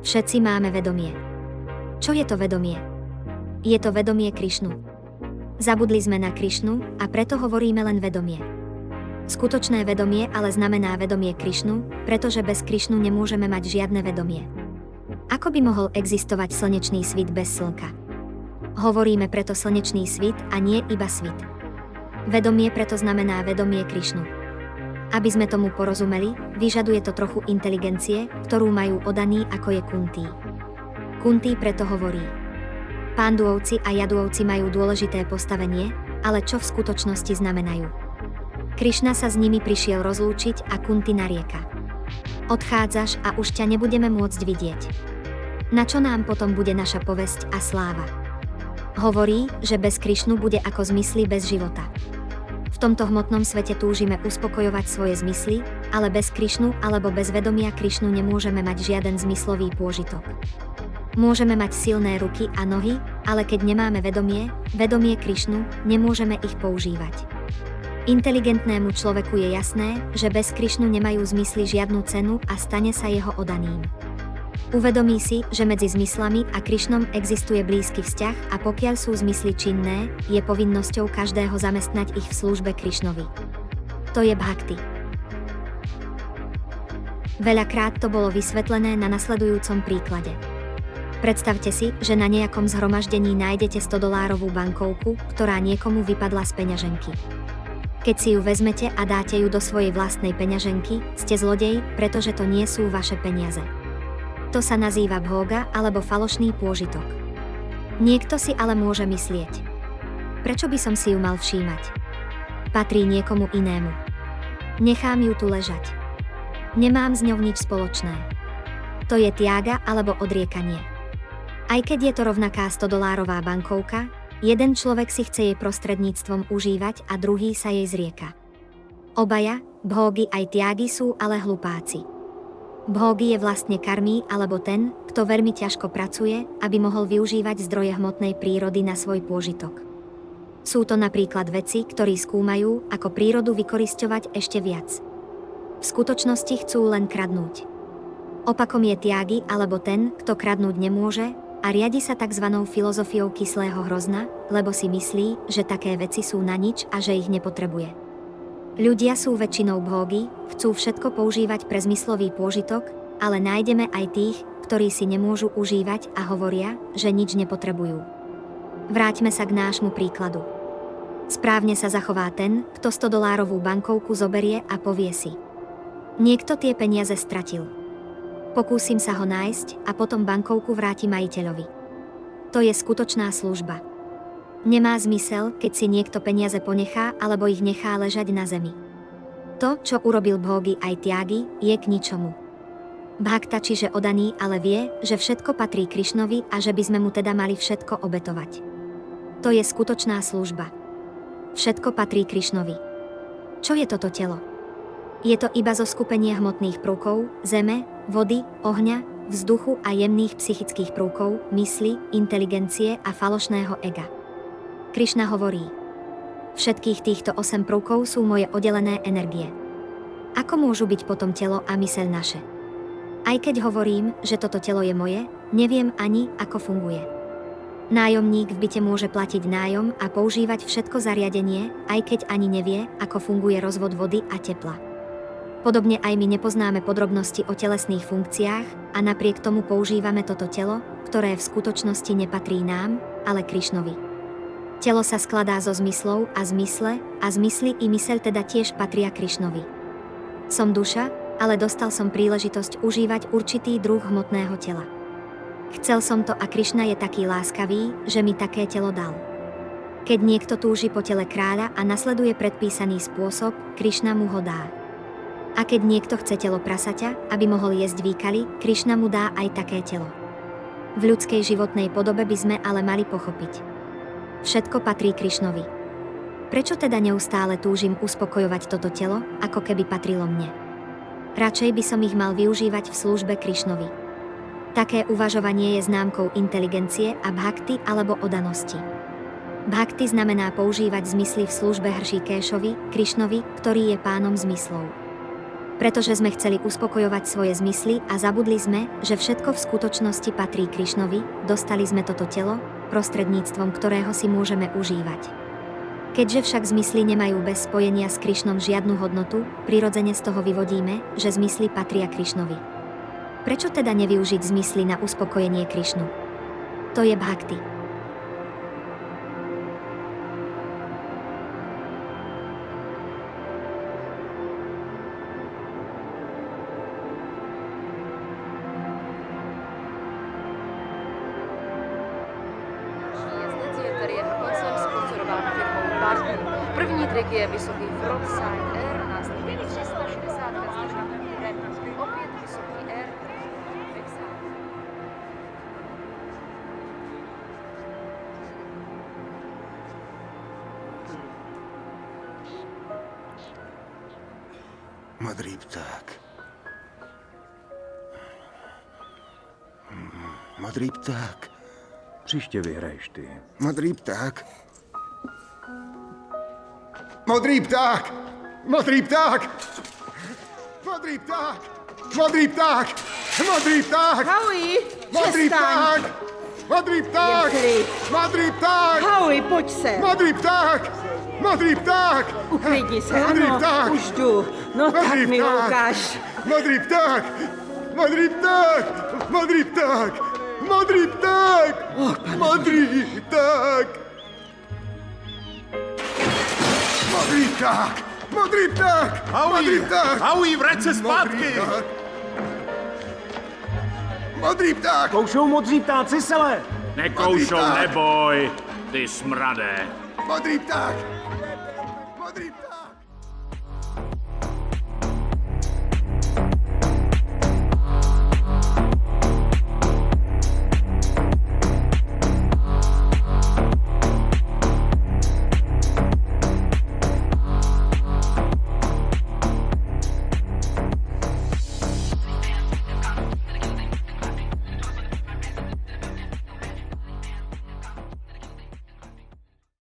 Všetci máme vedomie. Čo je to vedomie? Je to vedomie Krišnu. Zabudli sme na Krišnu a preto hovoríme len vedomie. Skutočné vedomie ale znamená vedomie Krišnu, pretože bez Krišnu nemôžeme mať žiadne vedomie. Ako by mohol existovať slnečný svit bez slnka? Hovoríme preto slnečný svit a nie iba svit. Vedomie preto znamená vedomie Krišnu. Aby sme tomu porozumeli, vyžaduje to trochu inteligencie, ktorú majú odaní ako je Kunti. Kunti preto hovorí: Pánduovci a Jaduovci majú dôležité postavenie, ale čo v skutočnosti znamenajú? Krišna sa s nimi prišiel rozlúčiť a Kunti narieka: Odchádzaš a už ťa nebudeme môcť vidieť. Na čo nám potom bude naša povesť a sláva? Hovorí, že bez Krišnu bude ako zmysly bez života. V tomto hmotnom svete túžime uspokojovať svoje zmysly, ale bez Krišnu alebo bez vedomia Krišnu nemôžeme mať žiaden zmyslový pôžitok. Môžeme mať silné ruky a nohy, ale keď nemáme vedomie Krišnu, nemôžeme ich používať. Inteligentnému človeku je jasné, že bez Krišnu nemajú zmysly žiadnu cenu a stane sa jeho odaným. Uvedomí si, že medzi zmyslami a Krišnom existuje blízky vzťah a pokiaľ sú zmysly činné, je povinnosťou každého zamestnať ich v službe Krišnovi. To je bhakti. Veľakrát to bolo vysvetlené na nasledujúcom príklade. Predstavte si, že na nejakom zhromaždení nájdete $100 bankovku, ktorá niekomu vypadla z peňaženky. Keď si ju vezmete a dáte ju do svojej vlastnej peňaženky, ste zlodej, pretože to nie sú vaše peniaze. To sa nazýva bhóga alebo falošný pôžitok. Niekto si ale môže myslieť: prečo by som si ju mal všímať? Patrí niekomu inému. Nechám ju tu ležať. Nemám s ňou nič spoločné. To je tiaga alebo odriekanie. Aj keď je to rovnaká $100 bankovka, jeden človek si chce jej prostredníctvom užívať a druhý sa jej zrieka. Obaja, bhógy aj tiagy, sú ale hlupáci. Bhógy je vlastne karmí alebo ten, kto veľmi ťažko pracuje, aby mohol využívať zdroje hmotnej prírody na svoj pôžitok. Sú to napríklad vedci, ktorí skúmajú, ako prírodu vykorisťovať ešte viac. V skutočnosti chcú len kradnúť. Opakom je tiagy alebo ten, kto kradnúť nemôže a riadi sa tzv. Filozofiou kyslého hrozna, lebo si myslí, že také veci sú na nič a že ich nepotrebuje. Ľudia sú väčšinou bhógy, chcú všetko používať pre zmyslový pôžitok, ale nájdeme aj tých, ktorí si nemôžu užívať a hovoria, že nič nepotrebujú. Vráťme sa k nášmu príkladu. Správne sa zachová ten, kto $100 bankovku zoberie a povie si: niekto tie peniaze stratil. Pokúsim sa ho nájsť a potom bankovku vráti majiteľovi. To je skutočná služba. Nemá zmysel, keď si niekto peniaze ponechá alebo ich nechá ležať na zemi. To, čo urobil bhógy aj tiagy, je k ničomu. Bhakta, čiže odaný, ale vie, že všetko patrí Krišnovi a že by sme mu teda mali všetko obetovať. To je skutočná služba. Všetko patrí Krišnovi. Čo je toto telo? Je to iba zoskupenie hmotných prvkov, zeme, vody, ohňa, vzduchu a jemných psychických prvkov, mysli, inteligencie a falošného ega. Krišna hovorí: všetkých týchto 8 prvkov sú moje oddelené energie. Ako môžu byť potom telo a myseľ naše? Aj keď hovorím, že toto telo je moje, neviem ani, ako funguje. Nájomník v byte môže platiť nájom a používať všetko zariadenie, aj keď ani nevie, ako funguje rozvod vody a tepla. Podobne aj my nepoznáme podrobnosti o telesných funkciách a napriek tomu používame toto telo, ktoré v skutočnosti nepatrí nám, ale Krišnovi. Telo sa skladá zo zmyslov a zmysle, a zmysly i myseľ teda tiež patria Krišnovi. Som duša, ale dostal som príležitosť užívať určitý druh hmotného tela. Chcel som to a Krišna je taký láskavý, že mi také telo dal. Keď niekto túži po tele kráľa a nasleduje predpísaný spôsob, Krišna mu ho dá. A keď niekto chce telo prasaťa, aby mohol jesť výkaly, Krišna mu dá aj také telo. V ľudskej životnej podobe by sme ale mali pochopiť: všetko patrí Krišnovi. Prečo teda neustále túžim uspokojovať toto telo, ako keby patrilo mne? Radšej by som ich mal využívať v službe Krišnovi. Také uvažovanie je známkou inteligencie a bhakti alebo odanosti. Bhakti znamená používať zmysly v službe Hršíkéšovi, Krišnovi, ktorý je pánom zmyslov. Pretože sme chceli uspokojovať svoje zmysly a zabudli sme, že všetko v skutočnosti patrí Krišnovi, dostali sme toto telo, prostredníctvom ktorého si môžeme užívať. Keďže však zmysly nemajú bez spojenia s Krišnom žiadnu hodnotu, prirodzene z toho vyvodíme, že zmysly patria Krišnovi. Prečo teda nevyužiť zmysly na uspokojenie Krišnu? To je bhakti. První trik je vysoký frontside air, následně 360 značný red, opět vysoký air, backside. Modrý pták. Modrý pták. Příště vyhraješ ty. Modrý pták. Modrý pták! Modrý pták! Modrý pták! Modrý pták! Modrý pták! Howie, Modrý pták! přestaň! Modrý pták! Je klid. Modrý pták! Howie, pojď sem! Modrý pták! Modrý pták! Uklidni se, Modrý ano, pták! už jdu. No tak Modrý mi pták! ukáž. Modrý pták! Modrý pták! Modrý pták! Modrý pták! Modrý pták! Modrý pták! Modrý pták! Modrý pták! Howie, vrať se zpátky! Modrý pták! Koušou modří ptáci, sele! Nekoušou, Modrý pták. neboj, ty smradé. Modrý pták!